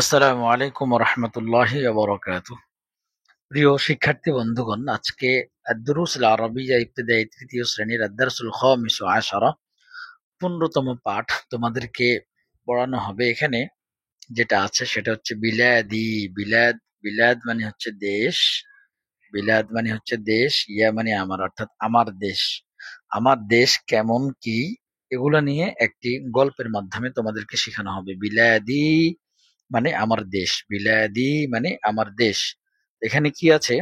আসসালামু আলাইকুম রহমতুল্লাহি ওয়া প্রিয় শিক্ষার্থী বন্ধুগণ, আজকে আদ-দুরুস আল-আরাবিয়্যা ইবতিদায়ী তৃতীয় শ্রেণীর আদ-দারসুল খামিস আশারা 15তম পাঠ তোমাদেরকে পড়ানো হবে। এখানে যেটা আছে সেটা হচ্ছে বিলাদি। বিলাদ বিলাদ মানে হচ্ছে দেশ, বিলাদ মানে হচ্ছে দেশ, ইয়া মানে আমার, অর্থাৎ আমার দেশ। আমার দেশ কেমন কি এগুলো নিয়ে একটি গল্পের মাধ্যমে তোমাদেরকে শেখানো হবে। বিলাদি মানে আমার দেশ, বিলাদি মানে আমার দেশ। এখানে কি আছে?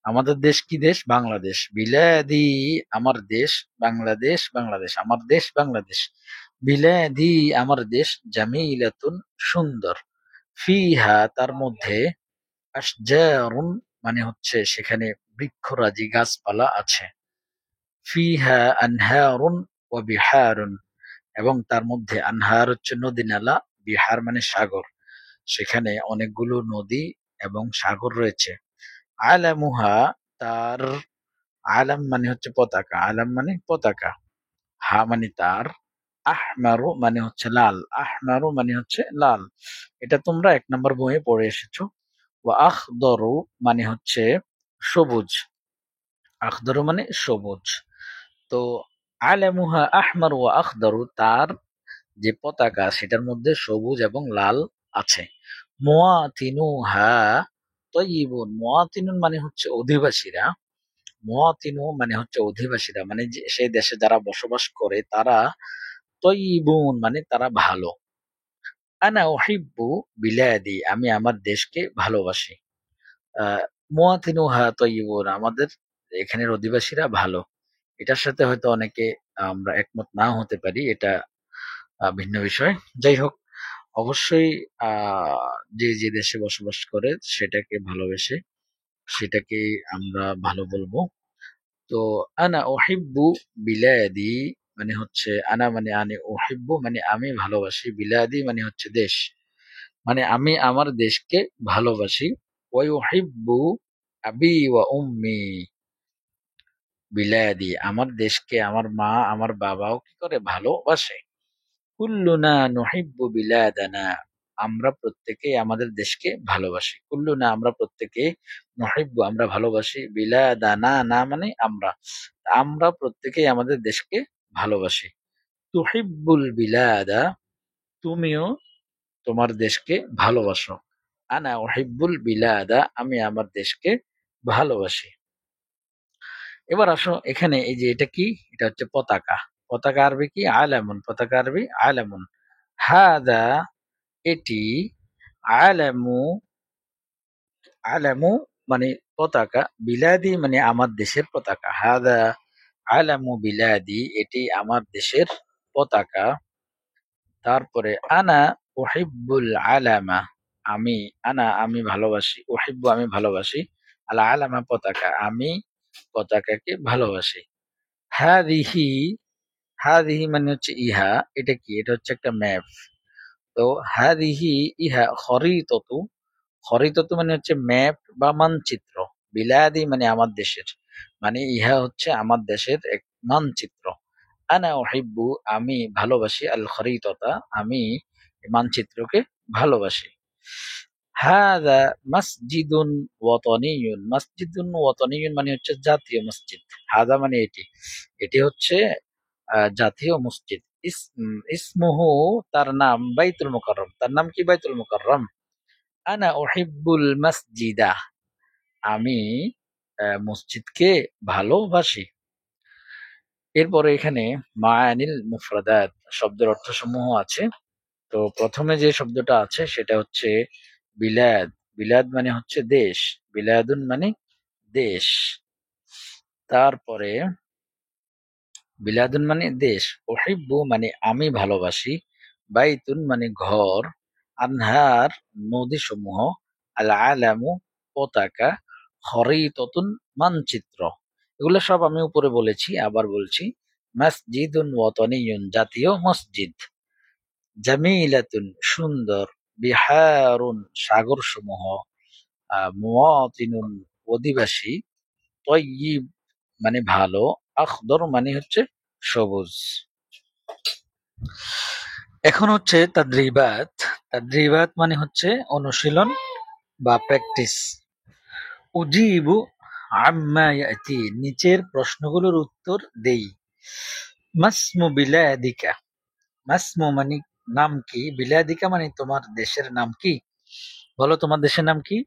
আমাদের দেশ কি দেশ? বাংলাদেশ। বিলাদি আমার দেশ, বাংলাদেশ, বাংলাদেশ, আমার দেশ বাংলাদেশ। বিলাদি আমার দেশ, জামিলাতুন সুন্দর, ফিহা তার মধ্যে, আশজারুন মানে হচ্ছে সেখানে বৃক্ষরাজি গাছপালা আছে, ফিহা আনহারুন ওয়া বিহারুন এবং তার মধ্যে, আনহার হচ্ছে নদী নালা, বিহার মানে সাগর, সেখানে অনেকগুলো নদী এবং সাগর রয়েছে। আলামুহা তার, আলাম মানে হচ্ছে পতাকা, আলাম মানে পতাকা, হা মানে তার, আহমারু মানে হচ্ছে লাল, আহমারু মানে হচ্ছে লাল। এটা তোমরা 1 নম্বর বইয়ে পড়ে এসেছো। ওয়া আখদরু মানে হচ্ছে সবুজ, আখদরু মানে সবুজ। তো আলামুহা আহমার ওয়া আখদরু তার যে পতাকা সেটার মধ্যে সবুজ এবং লাল আছে। মুয়াতিনুহা তয়্যিবুন, মুয়াতিনুন মানে হচ্ছে অধিবাসীরা, মুয়াতিনু মানে হচ্ছে অধিবাসীরা, মানে যে সেই দেশে যারা বসবাস করে তারা, তয়্যিবুন মানে তারা ভালো। আনা উহিব্বু বিলাদি আমি আমার দেশকে ভালোবাসি। আহ মুয়াতিনুহা তয়্যিবুন আমাদের এখানের অধিবাসীরা ভালো। এটার সাথে হয়তো অনেকে আমরা একমত নাও হতে পারি, এটা ভিন্ন বিষয়। যাই হোক, অবশ্যই যে যে দেশে বসবাস করে সেটাকে ভালোবেসে সেটাকে আমরা ভালো বলবো। তো আনা উহিব্বু বিলাদি মানে হচ্ছে, আনা মানে আনি, উহিব্বু মানে আমি ভালোবাসি, বিলাদি মানে হচ্ছে দেশ, মানে আমি আমার দেশকে ভালোবাসি। ওয়া ইউহিব্বু আবি ওয়া উম্মি, বিলাদি আমার দেশকে আমার মা আমার বাবাও কি করে? ভালোবাসে। কুল্লুনা নুহিব্বু বিলাদানা আমরা প্রত্যেকেই আমাদের দেশকে ভালোবাসি। কুল্লুনা আমরা প্রত্যেকে, নুহিব্বু আমরা ভালোবাসি, বিলাদানা না মানে আমরা, আমরা প্রত্যেকেই আমাদের দেশকে ভালোবাসি। তুহিব্বুল বিলাদা তুমিও তোমার দেশকে ভালোবাসো। আনা উহিব্বুল বিলাদা আমি আমার দেশকে ভালোবাসি। এবার আসো এখানে, এই যে এটা কি? এটা হচ্ছে পতাকা। পতাকা আরবি কি? আলামুন। পতাকা আরবি আলামুন। হাদা এটি, আলামু, আলামু মানে পতাকা, বিলাদি মানে আমার দেশের পতাকা। হাদা আলামু বিলাদি এটি আমার দেশের পতাকা। তারপরে আনা উহিব্বুল আলামা আমি, আনা আমি ভালোবাসি, উহিব্বু আমি ভালোবাসি, আল আলামা পতাকা আমি পতাকাকে ভালোবাসি। হাদিহি, হাদিহি মানে হচ্ছে ইহা, এটা কি? এটা হচ্ছে একটা ম্যাপ। তো হাদিহি ইহা খরিততু, খরিততু মানে হচ্ছে ম্যাপ বা মানচিত্র, বিলাদি মানে আমার দেশের, মানে ইহা হচ্ছে আমার দেশের এক মানচিত্র। আনা উহিব্বু আমি ভালোবাসি, আল খরিততা আমি মানচিত্রকে ভালোবাসি। হাদা মসজিদুন ওয়াতানিয়ুন, মসজিদুন ওয়াতানিয়ুন মানে হচ্ছে জাতীয় মসজিদ। হাদা মানে এটি, এটি হচ্ছে জাতীয় মসজিদ। ইসমুহু তার নাম, বাইতুল মুকাররম তার নাম কি? বাইতুল মুকাররম। আনা উহিব্বুল মসজিদা আমি মসজিদকে ভালোবাসি। এরপরে এখানে মায়ানিল মুফরাদাত শব্দের অর্থসমূহ আছে। তো প্রথমে যে শব্দটা আছে সেটা হচ্ছে বিলাদ। বিলাদ মানে হচ্ছে দেশ, বিলাদুন মানে দেশ। তারপরে বিলাদুন মানে দেশ, উহিব্বু মানে আমি ভালোবাসি, বাইতুন মানে ঘর, আনহার নদী সমূহ, আল আলামু পতাকা, খরিততুন মানচিত্র। এগুলো সব আমি উপরে বলেছি, আবার বলছি। মসজিদুন ওয়াতানিয়ুন জাতীয় মসজিদ, জামিলাতুন সুন্দর, বিহারুন সাগর সমূহ, মুওয়াতিনুন অধিবাসী, তয়্যিব মানে ভালো, আখদর মানে হচ্ছে সবুজ। এখন হচ্ছে তাদ্রিবাত। তাদ্রিবাত মানে হচ্ছে অনুশীলন বা প্র্যাকটিস। উজিবু আম্মা ইয়াতি, নিচের প্রশ্নগুলোর উত্তর দেই। মাসমু বিলাদিকা, মাসমু মানে নাম কি, বিলাদিকা মানে তোমার দেশের নাম কি, বলো তোমার দেশের নাম কি।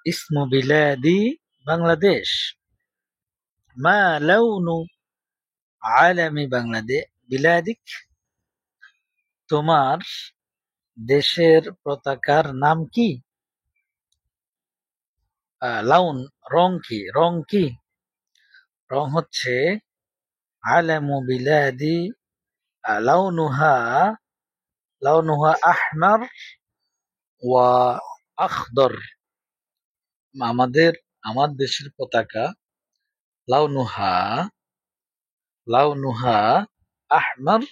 ইসমু বিলাদি বাংলাদেশ। মা লাউনু আলামি বাংলাদেশ বিলাদিক, তোমার দেশের পতাকার নাম কি। লাউন রং কি, রং কি, রং হচ্ছে আলামু বিলাদি লাউনুহা, লাউনুহা আহমার ওয়া আখদর, আমাদের আমার দেশের পতাকা লাউনুহা, লাউনুহা আহমার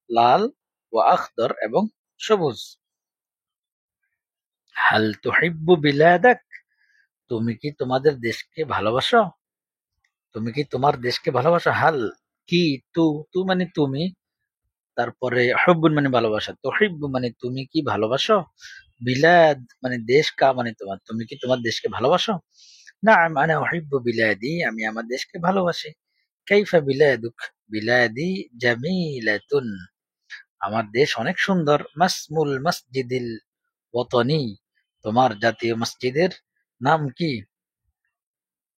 লাল, ওয়া আখদর এবং সবুজ। হাল তুহিব্বু বিলাদাক, তুমি কি তোমাদের দেশকে ভালোবাসো, তুমি কি তোমার দেশকে ভালোবাসো। হাল কি, তু মানে তুমি, তারপরে হুব্বুন মানে ভালোবাসা, তুহিব্বু মানে তুমি কি ভালোবাসো, বিলাদ মানে দেশ, কা মানে তোমার, তুমি কি তোমার দেশকে ভালোবাসো। নাআম আনা উহিব্বু বিলাদি, আমি আমার দেশকে ভালোবাসি। কাইফা বিলাদুক, বিলাদি জামিলাতুন, আমার দেশ অনেক সুন্দর। মাসমুল মসজিদিল ওয়াতনি, তোমার জাতীয় মসজিদের নাম কি।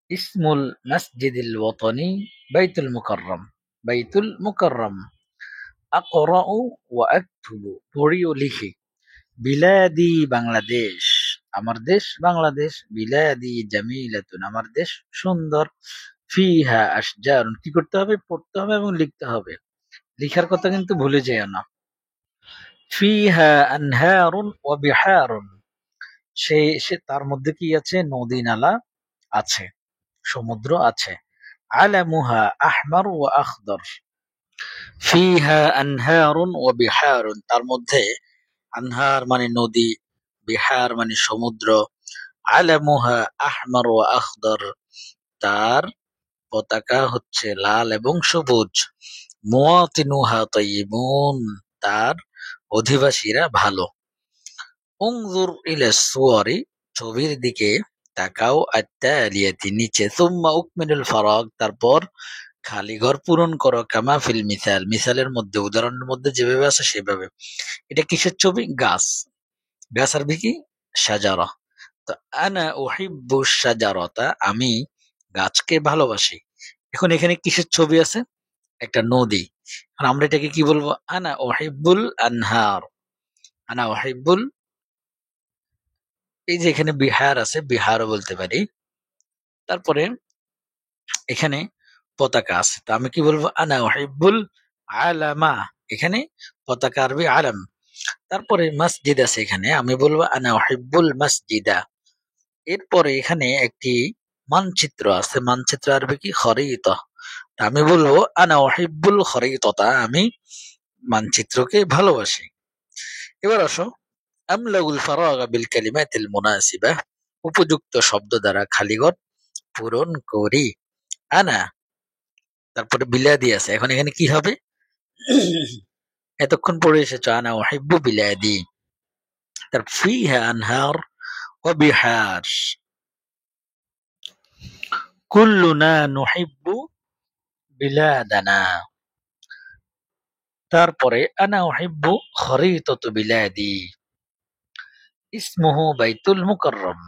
ইসমুল মসজিদিল ওয়াতনি বাইতুল মুকাররম, বাইতুল মুকাররম। আকরাউ ওয়া আকতুবু, পড়ি ও লিখি। বিলাদি বাংলাদেশ, আমার দেশ বাংলাদেশ। বিলাদি জামিলাতুন, আমার দেশ সুন্দর। ফিহা আশজারুন, কি করতে হবে, পড়তে হবে এবং লিখতে হবে, লিখার কথা কিন্তু ভুলে যেও না। ফিহা আনহারুন ওয়া বিহারুন, সে তার মধ্যে কি আছে, নদী নালা আছে, সমুদ্র আছে। আলামুহা আহমার ওয়া আখদর। ফিহা আনহারুন ওয়া বিহারুন, তার মধ্যে আনহার মানে নদী, বিহার মানে সমুদ্র। আলামুহা আহমার ওয়া আখদর, তার পতাকা হচ্ছে লাল এবং সবুজ। মুওয়াতিনুহা তাইয়িবুন, তার অধিবাসীরা ভালো। উনজুর ইলা সুওয়ারি, ছবির দিকে তাকাও। আত্তালিয়াতি, নিচে। সুম্মা উকমিলুল ফারাগ, তারপর খালি ঘর পূরণ করো। কামা ফিল মিসাল, মিসালের মধ্যে, উদাহরণের মধ্যে যেভাবে আছে সেভাবে। এটা কিসের ছবি, গাছ, গাছ আরবি কি, শাজারা। তো আনা উহিব্বু শাজারাতা, আমি গাছকে ভালোবাসি। এখন এখানে কিসের ছবি আছে, একটা নদী। আর আমরা এটাকে কি বলবো, আনা উহিব্বুল আনহার, আনা উহিব্বুল, এই যে এখানে বিহার আছে, বিহারও বলতে পারি। তারপরে এখানে পতাকা আছে, তো আমি কি বলবো, আনা উহিব্বুল আলামা, এখানে পতাকা আরবি আলাম। তারপরে মসজিদ আছে, এখানে আমি বলবো আনা উহিব্বুল মসজিদা। এরপরে এখানে একটি মানচিত্র আছে, মানচিত্র আরবি কি, খরিতা, আমি বলবো আনা উহিব্বুল খরিতাতা, আমি মানচিত্রকে ভালোবাসি। এবার আসো, আমলাউল ফারাগা বিল কালিমাতিল মুনাসিবা, উপযুক্ত শব্দ দ্বারা খালিঘর পূরণ করি। আনা, তারপরে বিলাদি আছে, এখন এখানে কি হবে, এতক্ষণ পড়ে এসেছো আনা উহিব্বু বিলাদি। তার ফিহা আনহার ওয়া বিহার, কুল্লুনা নুহিব্বু বিলাদানা। তারপরে আনা উহিব্বু খরিতাতু বিলাদি, ইসমুহু বাইতুল মুকাররম।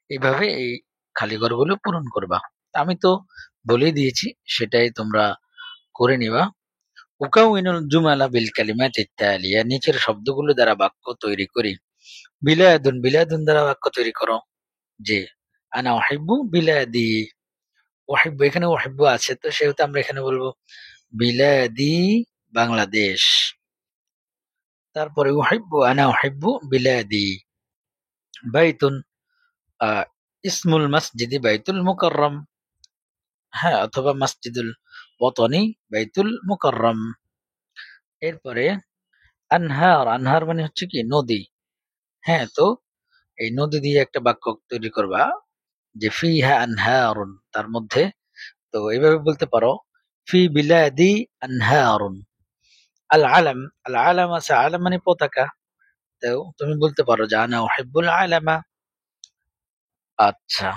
এইভাবে এই খালি ঘরগুলো পূরণ করবা। আমি তো বলেই দিয়েছি, সেটাই তোমরা করে নিবা। উকাউইনুল জুমালা বিল কালিমাতিত তালিয়া, নিচের শব্দগুলো দ্বারা বাক্য তৈরি করি। বিলাদুন, বিলাদুন দ্বারা বাক্য তৈরি করো, যে আনা উহিব্বু বিলাদি। ওয়াহিব্বু, এখানে ওয়াহিব্বু আছে, তো সেহেতু আমরা এখানে বলবো বিলাদি বাংলাদেশ। তারপরে উহিব্বু, আনা উহিব্বু বিলাদি। বাইতুন, ইসমুল মসজিদি বাইতুল মুকাররম, হ্যাঁ, অথবা মসজিদুল ওয়াতনি বাইতুল মুকাররম। এরপরে আনহার, আনহার মানে হচ্ছে কি, নদী। হ্যাঁ, তো এই নদী দিয়ে একটা বাক্য তৈরি করবা, যে ফিহা আনহারুন, তার মধ্যে, তো এইভাবে বলতে পারো ফি বিলাদি আনহারুন, আল আলাম, আল আলাম আছে, আলাম মানে পতাকা। তো তুমি বলতে পারো যে আনা উহিব্বুল আলামা। আচ্ছা,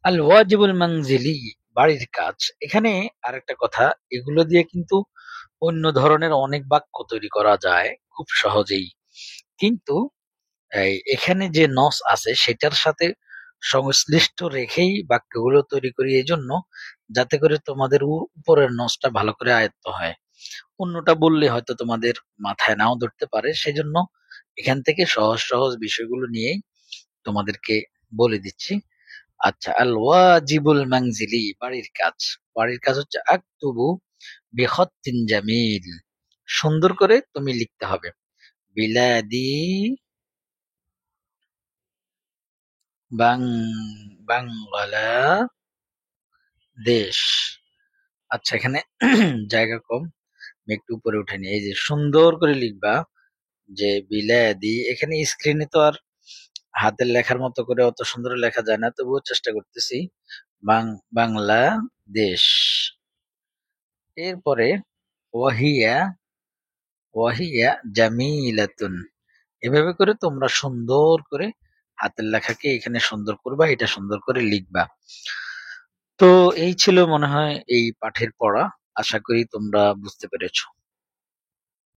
আল ওয়াজিবুল মানজিলি, বাড়ির কাজ। এখানে আরেকটা কথা, এগুলো দিয়ে কিন্তু অন্য ধরনের অনেক বাক্য তৈরি করা যায় খুব সহজেই। কিন্তু এখানে যে নস আছে সেটার সাথে সংশ্লিষ্ট রেখেই বাক্যগুলো তৈরি করি, এজন্য যাতে করে তোমাদের উপরের নসটা ভালো করে আয়ত্ত হয়। অন্যটা বললে হয়তো তোমাদের মাথায় নাও ধরতে পারে, সেজন্য এখান থেকে সহজ সহজ বিষয়গুলো নিয়েই তোমাদেরকে বলে দিচ্ছি। আচ্ছা, আল ওয়াজিবুল মানজিলি, বাড়ির কাজ। বাড়ির কাজ হচ্ছে আকতুবু বিখত্তিন জামিল, সুন্দর করে তুমি লিখতে হবে। বিলাদি, বাং, বাংলাদেশ। আচ্ছা, এখানে জায়গা কম, আমি একটু উপরে উঠে নিই। এই যে সুন্দর করে লিখবা যে বিলাদি। এখানে স্ক্রিনে তো আর হাতের লেখার মতো করে অত সুন্দর লেখা যায় না, তবুও চেষ্টা করতেছি। বাং, বাংলাদেশ। এরপরে ওয়াহিয়া, ওয়াহিয়া জামিলাতুন। এভাবে করে তোমরা সুন্দর করে হাতের লেখাকে এখানে সুন্দর করবা, এটা সুন্দর করে লিখবা। তো এই ছিল মনে হয় এই পাঠের পড়া। আশা করি তোমরা বুঝতে পেরেছো।